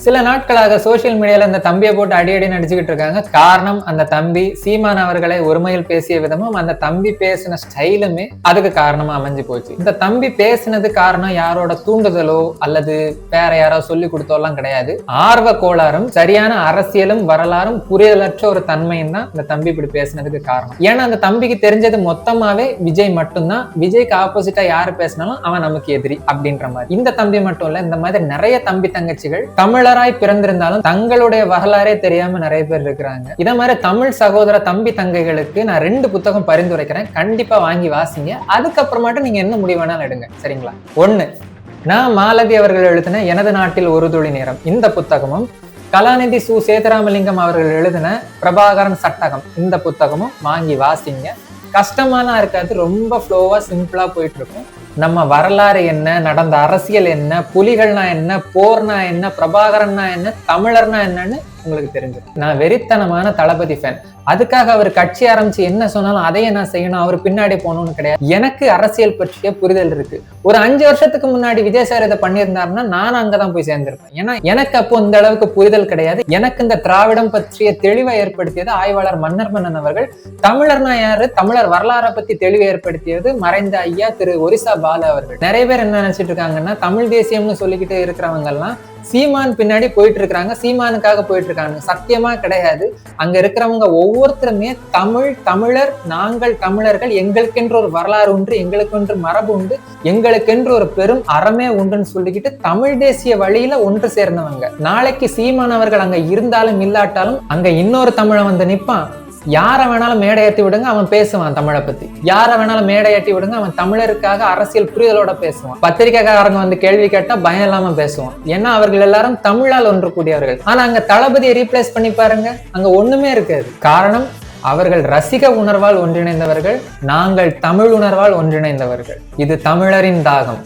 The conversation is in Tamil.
சில நாட்களாக சோசியல் மீடியால இந்த தம்பியை போட்டு அடி நடிச்சுக்கிட்டு இருக்காங்க. காரணம், அந்த தம்பி சீமான் அவர்களை ஒருமையில் பேசிய விதமும் அந்த தம்பி பேசின ஸ்டைலுமே அதுக்கு காரணமா அமைஞ்சு போச்சு. இந்த தம்பி பேசினது காரணம் யாரோட தூண்டுதலோ அல்லது வேற யாரோ சொல்லி கொடுத்தோலாம் கிடையாது. ஆர்வ கோளாறும் சரியான அரசியலும் வரலாறும் புரியலற்ற ஒரு தன்மையும் தான் இந்த தம்பி இப்படி பேசினதுக்கு காரணம். ஏன்னா அந்த தம்பிக்கு தெரிஞ்சது மொத்தமாவே விஜய் மட்டும்தான். விஜய்க்கு ஆப்போசிட்டா யாரு பேசினாலும் அவன் நமக்கு எதிரி அப்படின்ற மாதிரி. இந்த தம்பி மட்டும் இல்ல, இந்த மாதிரி நிறைய தம்பி தங்கச்சிகள் தமிழராய் பிறந்திருந்தாலும் தங்களுடைய வரலாறே தெரியாம நிறைய பேர் இருக்கிறாங்க. இத மாதிரி தமிழ் சகோதர தம்பி தங்கைகளுக்கு நான் 2 புத்தகம் பரிந்துரைக்கிறேன். கண்டிப்பா வாங்கி வாசிங்க. அதுக்கப்புறமாட்டும் நீங்க என்ன முடிவு வேணாலும் எடுங்க. சரிங்களா? 1, நான் மாலதி அவர்கள் எழுதின எனது நாட்டில் ஒரு துளி நேரம் இந்த புத்தகமும், கலாநிதி சு சேதுராமலிங்கம் அவர்கள் எழுதின பிரபாகரன் சட்டகம் இந்த புத்தகமும் வாங்கி வாசிங்க. கஷ்டமாலாம் இருக்காது, ரொம்ப ஃப்ளோவா சிம்பிளா போயிட்டு இருக்கும். நம்ம வரலாறு என்ன, நடந்த அரசியல் என்ன, புலிகள்னா என்ன, போர்னா என்ன, பிரபாகரன்னா என்ன, தமிழர்னா என்னன்னு உங்களுக்கு தெரிஞ்சிடும். நான் வெறித்தனமான தளபதி ஃபேன். அதுக்காக அவர் கட்சி ஆரம்பிச்சு என்ன சொன்னாலும் அதையே நான் செய்யணும், அவர் பின்னாடி போகணும்னு கிடையாது. எனக்கு அரசியல் பற்றிய புரிதல் இருக்கு. ஒரு 5 வருஷத்துக்கு முன்னாடி விஜய் சார் இதை பண்ணியிருந்தாருன்னா நான் அங்கதான் போய் சேர்ந்திருப்பேன். ஏன்னா எனக்கு அப்போ இந்த அளவுக்கு புரிதல் கிடையாது. எனக்கு இந்த திராவிடம் பற்றிய தெளிவை ஏற்படுத்தியது ஆய்வாளர் மன்னர்மன்னன் அவர்கள். தமிழர்னா யாரு, தமிழர் வரலாறை பத்தி தெளிவை ஏற்படுத்தியது மறைந்த ஐயா திரு ஒரிசா பாலு அவர்கள். நிறைய பேர் என்ன நினைச்சிட்டு இருக்காங்கன்னா, தமிழ் தேசியம்னு சொல்லிக்கிட்டு இருக்கிறவங்க எல்லாம் சீமான் பின்னாடி போயிட்டு இருக்காங்க, சீமானுக்காக போயிட்டு இருக்காங்க. சத்தியமா கிடையாது. அங்க இருக்கிறவங்க ஒவ்வொருத்தருமே தமிழர், நாங்கள் தமிழர்கள், எங்களுக்கென்று ஒரு வரலாறு உண்டு, எங்களுக்கென்று மரபு உண்டு, எங்களுக்கென்று ஒரு பெரும் அறமே உண்டுன்னு சொல்லிக்கிட்டு தமிழ் தேசிய வழியில ஒன்று சேர்ந்தவங்க. நாளைக்கு சீமான் அவர்கள் அங்க இருந்தாலும் இல்லாட்டாலும் அங்க இன்னொரு தமிழன் வந்து நிப்பான். யார வேணாலும் மேடை ஏற்றி விடுங்க, அவன் பேசுவான் தமிழை பத்தி. யார வேணாலும் மேடை ஏற்றி விடுங்க, அவன் தமிழருக்காக அரசியல் புரிதலோட பேசுவான். பத்திரிகைக்காரங்க வந்து கேள்வி கேட்டா பயம் இல்லாம பேசுவான். ஏன்னா அவர்கள் எல்லாரும் தமிழால் ஒன்று கூடியவர்கள். ஆனா அங்க தளபதியை ரீப்ளேஸ் பண்ணி பாருங்க, அங்க ஒண்ணுமே இருக்காது. காரணம், அவர்கள் ரசிக உணர்வால் ஒன்றிணைந்தவர்கள், நாங்கள் தமிழ் உணர்வால் ஒன்றிணைந்தவர்கள். இது தமிழரின் தாகம்.